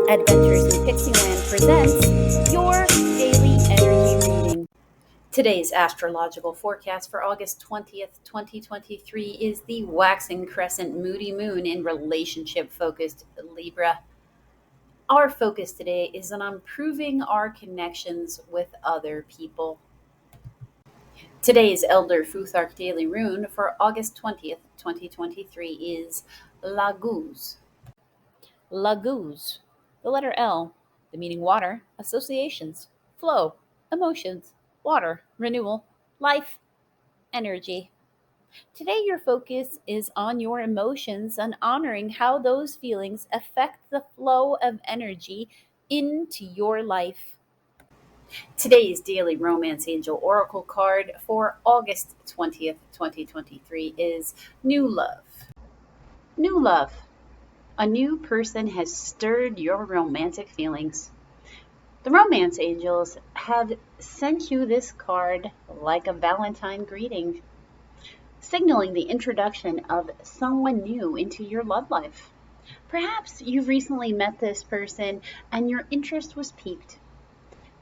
Adventures in Pixieland presents your daily energy reading. Today's astrological forecast for August 20th, 2023 is the waxing crescent moody moon in relationship focused Libra. Our focus today is on improving our connections with other people. Today's Elder Futhark Daily Rune for August 20th, 2023 is Laguz. Laguz. The letter L, the meaning water, associations, flow, emotions, water, renewal, life, energy. Today, your focus is on your emotions and honoring how those feelings affect the flow of energy into your life. Today's daily romance angel oracle card for August 20th, 2023 is New Love. New love. A new person has stirred your romantic feelings. The romance angels have sent you this card like a Valentine greeting, signaling the introduction of someone new into your love life. Perhaps you've recently met this person and your interest was piqued.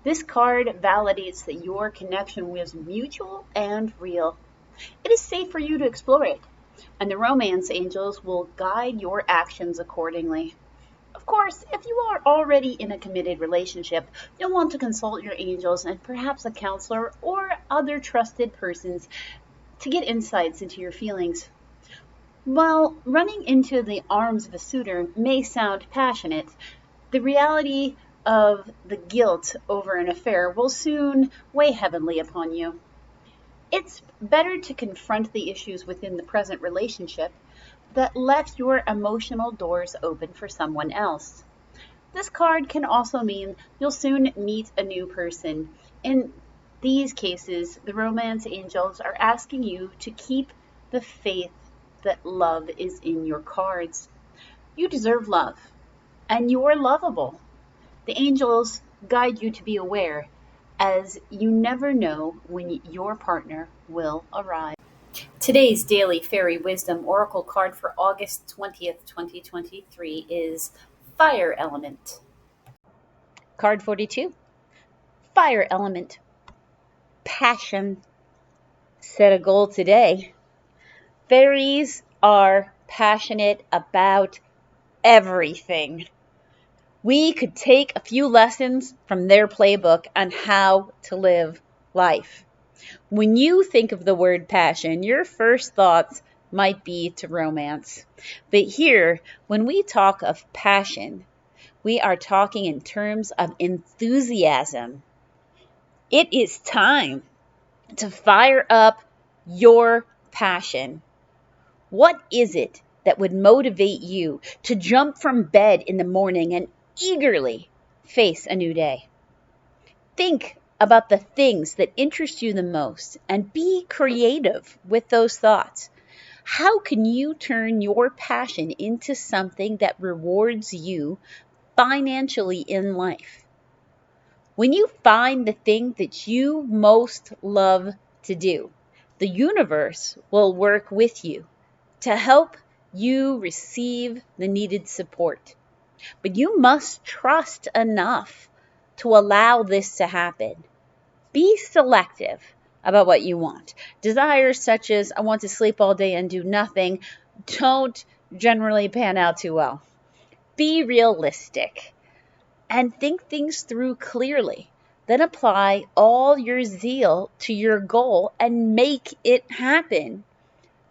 This card validates that your connection was mutual and real. It is safe for you to explore it, and the romance angels will guide your actions accordingly. Of course, if you are already in a committed relationship, you'll want to consult your angels and perhaps a counselor or other trusted persons to get insights into your feelings. While running into the arms of a suitor may sound passionate, the reality of the guilt over an affair will soon weigh heavily upon you. It's better to confront the issues within the present relationship that left your emotional doors open for someone else. This card can also mean you'll soon meet a new person. In these cases, the romance angels are asking you to keep the faith that love is in your cards. You deserve love, and you're lovable. The angels guide you to be aware, as you never know when your partner will arrive. Today's daily fairy wisdom oracle card for August 20th, 2023 is Fire Element. Card 42. Fire Element. Passion. Set a goal today. Fairies are passionate about everything. We could take a few lessons from their playbook on how to live life. When you think of the word passion, your first thoughts might be to romance. But here, when we talk of passion, we are talking in terms of enthusiasm. It is time to fire up your passion. What is it that would motivate you to jump from bed in the morning and eagerly face a new day? Think about the things that interest you the most and be creative with those thoughts. How can you turn your passion into something that rewards you financially in life? When you find the thing that you most love to do, the universe will work with you to help you receive the needed support. But you must trust enough to allow this to happen. Be selective about what you want. Desires such as I want to sleep all day and do nothing don't generally pan out too well. Be realistic and think things through clearly. Then apply all your zeal to your goal and make it happen.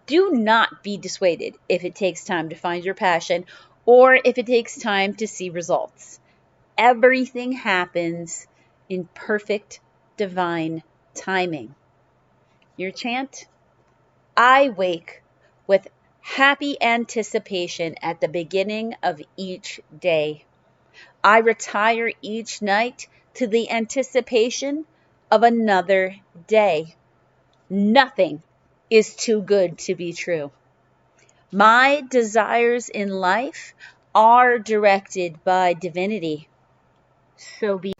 Do not be dissuaded if it takes time to find your passion or if it takes time to see results. Everything happens in perfect divine timing. Your chant? I wake with happy anticipation at the beginning of each day. I retire each night to the anticipation of another day. Nothing is too good to be true. My desires in life are directed by divinity. So be.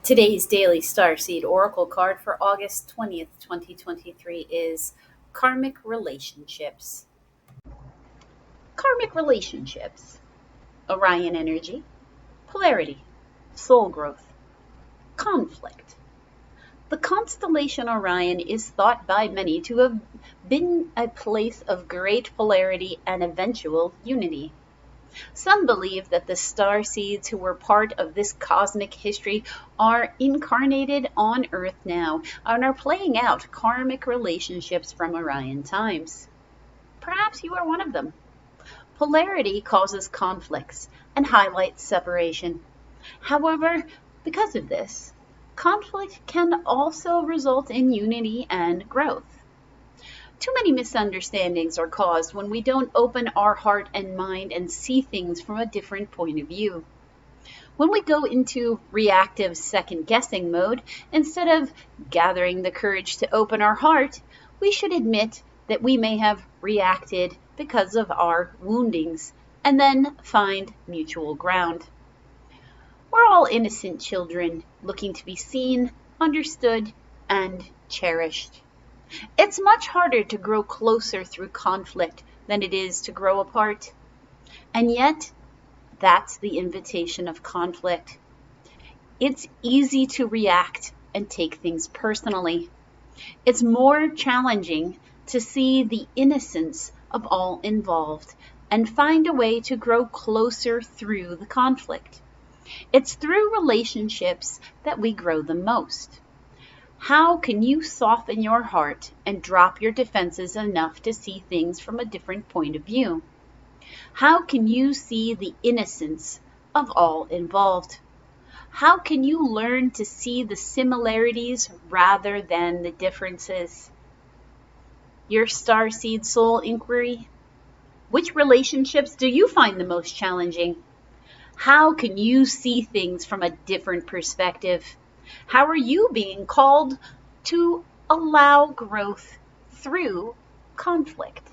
Today's daily starseed oracle card for August 20th, 2023 is Karmic Relationships. Karmic relationships. Orion energy. Polarity, soul growth, conflict. The constellation Orion is thought by many to have been a place of great polarity and eventual unity. Some believe that the star seeds who were part of this cosmic history are incarnated on Earth now and are playing out karmic relationships from Orion times. Perhaps you are one of them. Polarity causes conflicts and highlights separation. However, because of this, conflict can also result in unity and growth. Too many misunderstandings are caused when we don't open our heart and mind and see things from a different point of view. When we go into reactive second-guessing mode, instead of gathering the courage to open our heart, we should admit that we may have reacted because of our woundings and then find mutual ground. We're all innocent children looking to be seen, understood, and cherished. It's much harder to grow closer through conflict than it is to grow apart. And yet, that's the invitation of conflict. It's easy to react and take things personally. It's more challenging to see the innocence of all involved and find a way to grow closer through the conflict. It's through relationships that we grow the most. How can you soften your heart and drop your defenses enough to see things from a different point of view? How can you see the innocence of all involved? How can you learn to see the similarities rather than the differences? Your starseed soul inquiry. Which relationships do you find the most challenging? How can you see things from a different perspective? How are you being called to allow growth through conflict?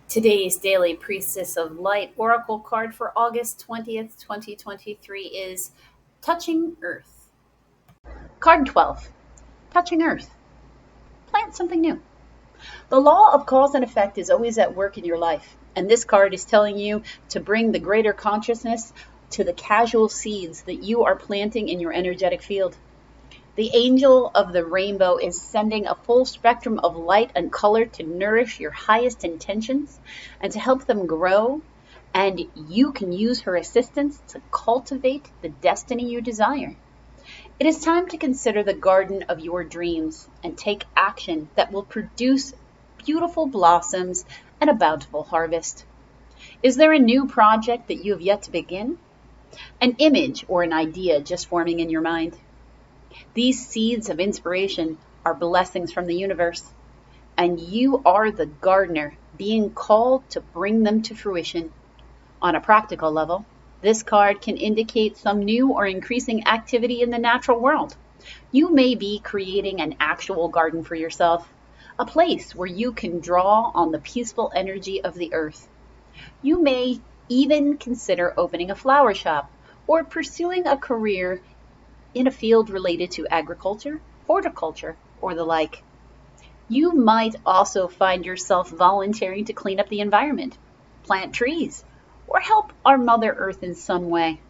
Today's daily Priestess of Light Oracle card for August 20th, 2023 is Touching Earth. Card 12, Touching Earth. Plant something new. The law of cause and effect is always at work in your life, and this card is telling you to bring the greater consciousness to the casual seeds that you are planting in your energetic field. The angel of the rainbow is sending a full spectrum of light and color to nourish your highest intentions and to help them grow, and you can use her assistance to cultivate the destiny you desire. It is time to consider the garden of your dreams and take action that will produce beautiful blossoms and a bountiful harvest. Is there a new project that you have yet to begin? An image or an idea just forming in your mind? These seeds of inspiration are blessings from the universe, and you are the gardener being called to bring them to fruition. On a practical level, this card can indicate some new or increasing activity in the natural world. You may be creating an actual garden for yourself, a place where you can draw on the peaceful energy of the earth. You may even consider opening a flower shop or pursuing a career in a field related to agriculture, horticulture, or the like. You might also find yourself volunteering to clean up the environment, plant trees, or help our Mother Earth in some way.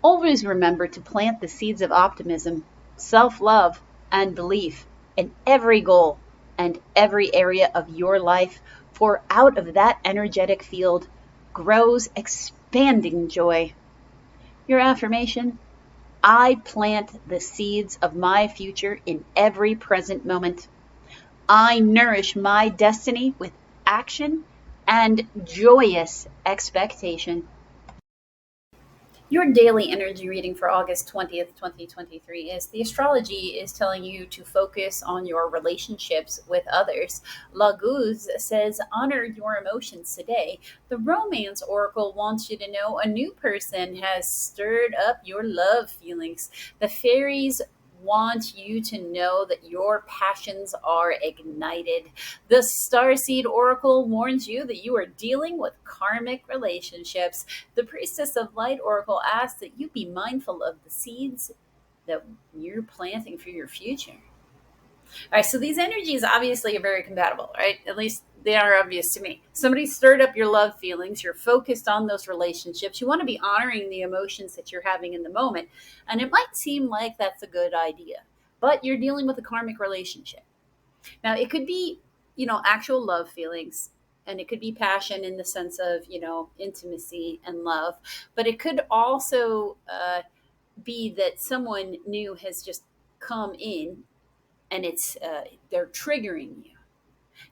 Always remember to plant the seeds of optimism, self-love, and belief in every goal and every area of your life, for out of that energetic field grows expanding joy. Your affirmation: I plant the seeds of my future in every present moment. I nourish my destiny with action and joyous expectation. Your daily energy reading for August 20th, 2023 is the astrology is telling you to focus on your relationships with others. Laguz says honor your emotions today. The romance oracle wants you to know a new person has stirred up your love feelings. The fairies want you to know that your passions are ignited. The Starseed Oracle warns you that you are dealing with karmic relationships. The Priestess of Light Oracle asks that you be mindful of the seeds that you're planting for your future. All right, so these energies obviously are very compatible, right? At least they are obvious to me. Somebody stirred up your love feelings. You're focused on those relationships. You want to be honoring the emotions that you're having in the moment. And it might seem like that's a good idea, but you're dealing with a karmic relationship. Now, it could be, actual love feelings, and it could be passion in the sense of, intimacy and love, but it could also be that someone new has just come in and they're triggering you.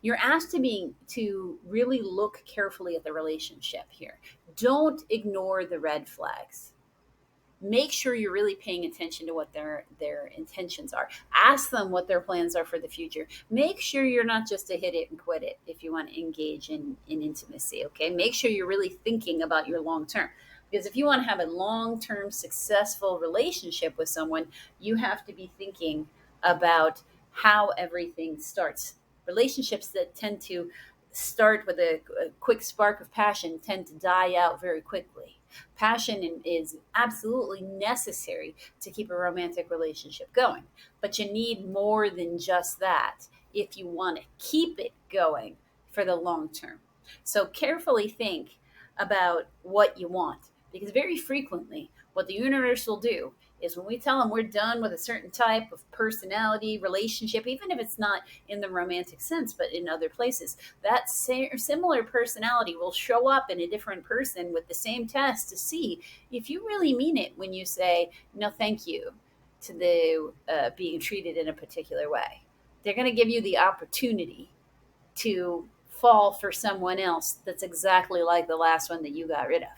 You're asked to really look carefully at the relationship here. Don't ignore the red flags. Make sure you're really paying attention to what their intentions are. Ask them what their plans are for the future. Make sure you're not just a hit it and quit it if you want to engage in intimacy. Okay, make sure you're really thinking about your long term, because if you want to have a long term successful relationship with someone, you have to be thinking about how everything starts. Relationships that tend to start with a quick spark of passion tend to die out very quickly. Passion is absolutely necessary to keep a romantic relationship going, but you need more than just that if you want to keep it going for the long term. So carefully think about what you want, because very frequently what the universe will do is when we tell them we're done with a certain type of personality relationship, even if it's not in the romantic sense but in other places, that similar personality will show up in a different person with the same test to see if you really mean it when you say no thank you to the being treated in a particular way. They're going to give you the opportunity to fall for someone else that's exactly like the last one that you got rid of.